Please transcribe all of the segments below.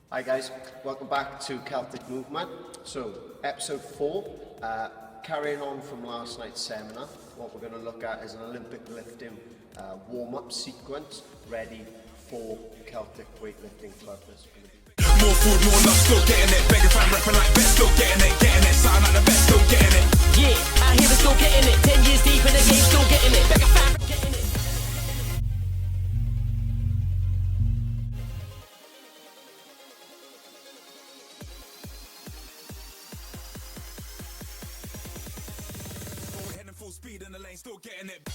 Hi guys, welcome back to Celtic Movement. So, episode 4, carrying on from last night's seminar, what we're going to look at is an Olympic lifting warm-up sequence ready for Celtic weightlifting club. More food, more love, still getting it. Begging fan rapping like best, still getting it, sound like the best, still getting it. Yeah, out here we're still getting it. 10 years deep in the game, still getting it. Begging fan getting it. We're heading full speed in the lane, still getting it.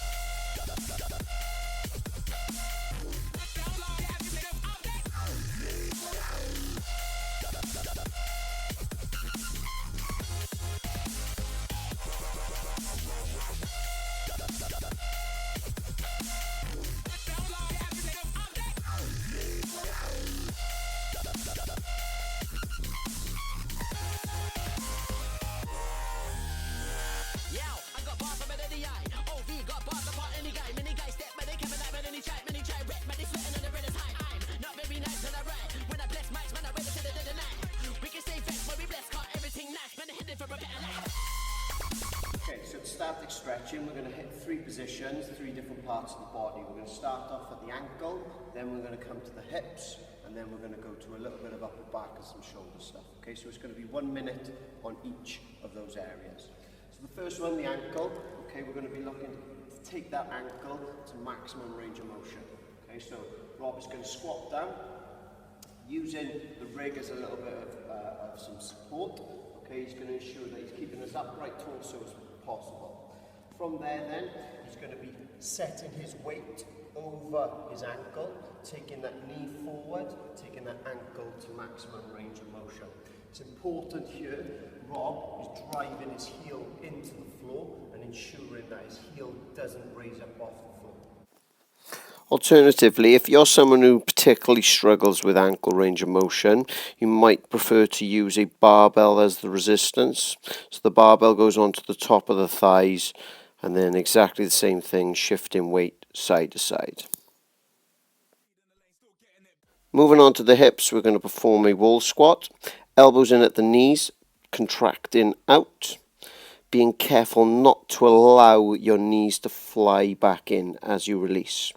Static stretching, we're going to hit 3 positions, 3 different parts of the body. We're going to start off at the ankle, then we're going to come to the hips, and then we're going to go to a little bit of upper back and some shoulder stuff. Okay, so it's going to be 1 minute on each of those areas. So the first one, the ankle, okay, we're going to be looking to take that ankle to maximum range of motion. Okay, so Rob is going to squat down, using the rig as a little bit of some support. Okay, he's going to ensure that he's keeping his upright torso as possible. From there then, he's going to be setting his weight over his ankle, taking that knee forward, taking that ankle to maximum range of motion. It's important here, Rob is driving his heel into the floor and ensuring that his heel doesn't raise up off the floor. Alternatively, if you're someone who particularly struggles with ankle range of motion, you might prefer to use a barbell as the resistance. So the barbell goes onto the top of the thighs, and then exactly the same thing, shifting weight side to side. Moving on to the hips, we're going to perform a wall squat. Elbows in at the knees, contracting out. Being careful not to allow your knees to fly back in as you release.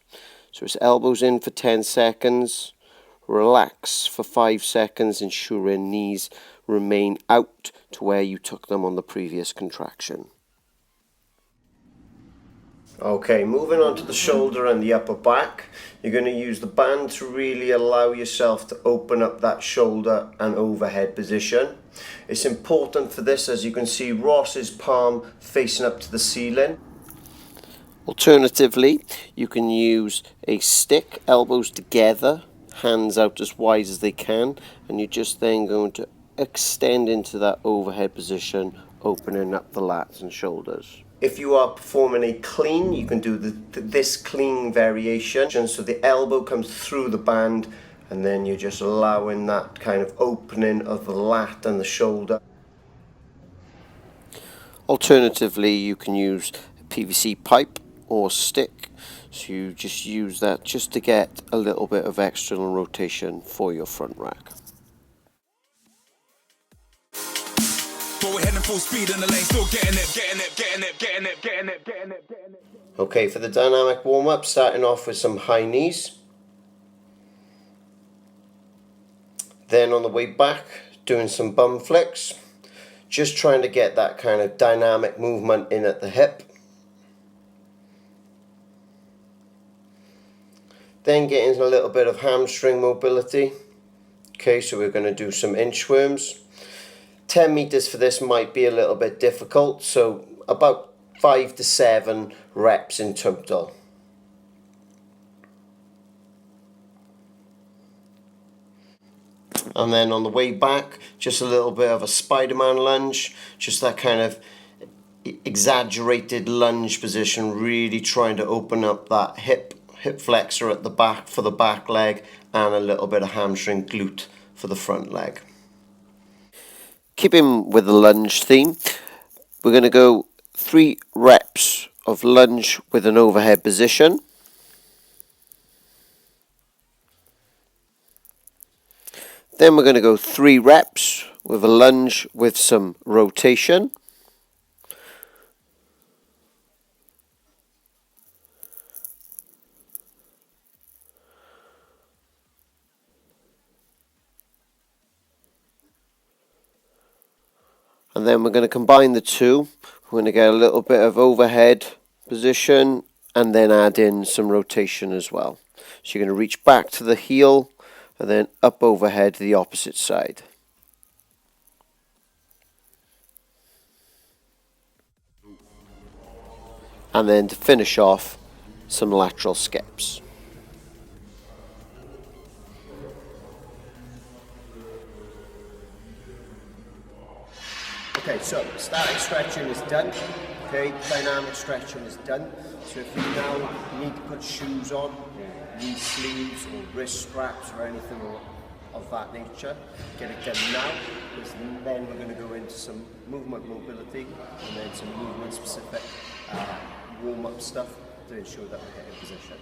So it's elbows in for 10 seconds, relax for 5 seconds, ensuring knees remain out to where you took them on the previous contraction. Okay, moving on to the shoulder and the upper back, you're going to use the band to really allow yourself to open up that shoulder and overhead position. It's important for this, as you can see, Ross's palm facing up to the ceiling. Alternatively, you can use a stick, elbows together, hands out as wide as they can, and you're just then going to extend into that overhead position, opening up the lats and shoulders. If you are performing a clean, you can do this clean variation. So the elbow comes through the band, and then you're just allowing that kind of opening of the lat and the shoulder. Alternatively, you can use a PVC pipe or stick, so you just use that just to get a little bit of external rotation for your front rack. But we're heading full speed in the lane, still getting it. Okay, for the dynamic warm-up, starting off with some high knees. Then on the way back, doing some bum flicks. Just trying to get that kind of dynamic movement in at the hip. Then getting a little bit of hamstring mobility. Okay, so we're going to do some inchworms. 10 meters for this might be a little bit difficult, so about 5 to 7 reps in total. And then on the way back, just a little bit of a Spider-Man lunge, just that kind of exaggerated lunge position, really trying to open up that hip flexor at the back for the back leg, and a little bit of hamstring glute for the front leg. Keeping with the lunge theme, we're going to go 3 reps of lunge with an overhead position. Then we're going to go 3 reps with a lunge with some rotation. And then we're going to combine the two. We're going to get a little bit of overhead position and then add in some rotation as well. So you're going to reach back to the heel and then up overhead to the opposite side. And then to finish off, some lateral skips. Okay, so static stretching is done. Okay, dynamic stretching is done. So if you now need to put shoes on, or knee sleeves, or wrist straps, or anything of that nature, get it done now, because then we're going to go into some movement mobility, and then some movement specific warm-up stuff to ensure that we get in position.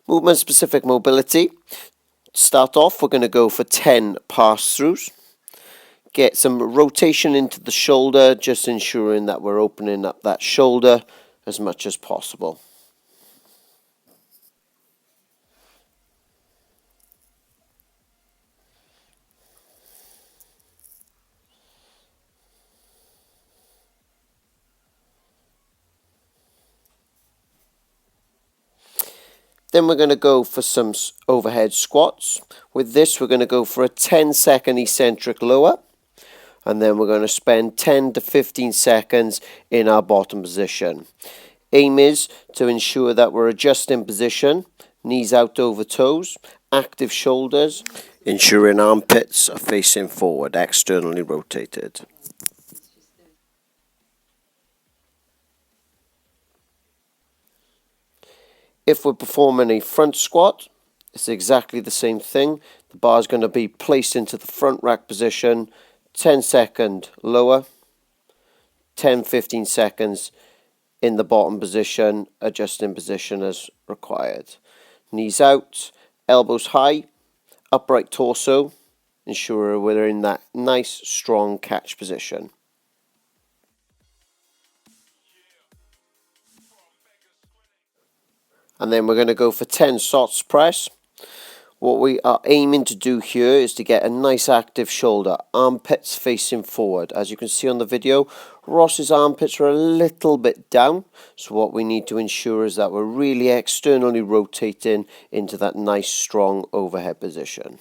Movement specific mobility. Start off, we're going to go for 10 pass-throughs. Get some rotation into the shoulder, just ensuring that we're opening up that shoulder as much as possible. Then we're going to go for some overhead squats. With this, we're going to go for a 10-second eccentric lower. And then we're going to spend 10 to 15 seconds in our bottom position. Aim is to ensure that we're adjusting position, knees out over toes, active shoulders, ensuring armpits are facing forward, externally rotated. If we're performing a front squat, it's exactly the same thing. The bar is going to be placed into the front rack position, 10-second lower, 10-15 seconds in the bottom position, adjusting position as required. Knees out, elbows high, upright torso, ensure we're in that nice strong catch position. And then we're going to go for 10 SOTS press. What we are aiming to do here is to get a nice active shoulder, armpits facing forward. As you can see on the video, Ross's armpits are a little bit down. So what we need to ensure is that we're really externally rotating into that nice strong overhead position.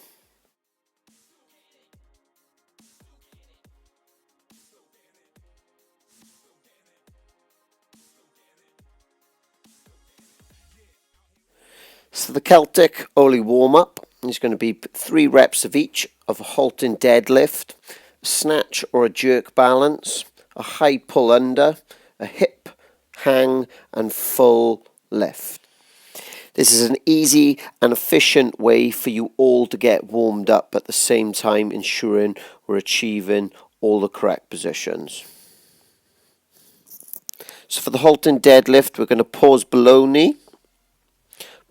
So the Celtic Oly Warm Up is going to be 3 reps of each of a halting deadlift, a snatch or a jerk balance, a high pull under, a hip, hang and full lift. This is an easy and efficient way for you all to get warmed up at the same time, ensuring we're achieving all the correct positions. So for the halting deadlift, we're going to pause below knee,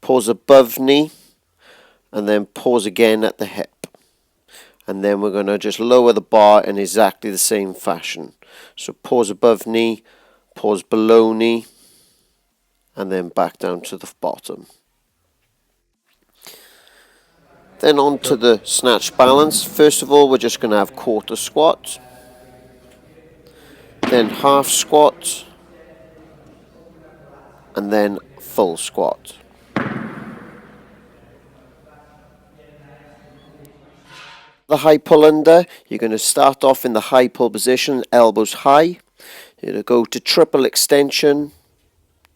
pause above knee, and then pause again at the hip. And then we're going to just lower the bar in exactly the same fashion. So pause above knee, pause below knee, and then back down to the bottom. Then on to the snatch balance. First of all, we're just going to have quarter squat, then half squat, and then full squat. The high pull under, you're going to start off in the high pull position, elbows high. You're going to go to triple extension,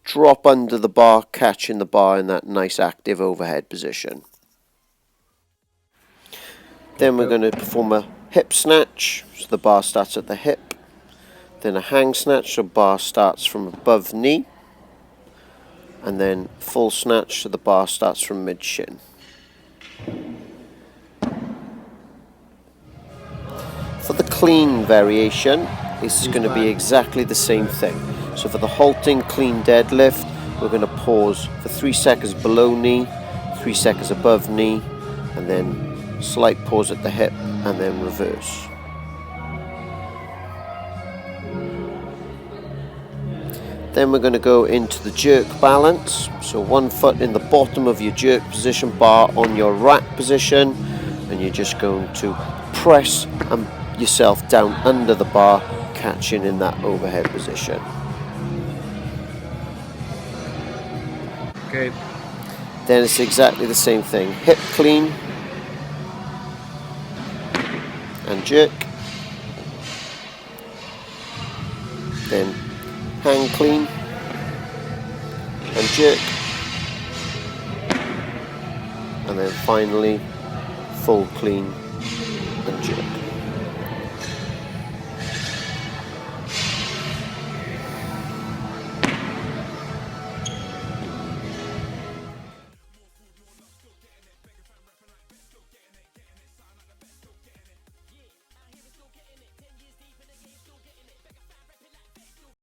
drop under the bar, catching the bar in that nice active overhead position. Then we're going to perform a hip snatch, so the bar starts at the hip. Then a hang snatch, so bar starts from above knee. And then full snatch, so the bar starts from mid shin. For the clean variation, it's going to be exactly the same thing. So for the halting clean deadlift, we're going to pause for 3 seconds below knee, 3 seconds above knee, and then slight pause at the hip, and then reverse. Then we're going to go into the jerk balance. So one foot in the bottom of your jerk position, bar on your rack position, and you're just going to press yourself down under the bar, catching in that overhead position. Okay. Then it's exactly the same thing. Hip clean and jerk. Then hand clean and jerk. And then finally full clean and jerk.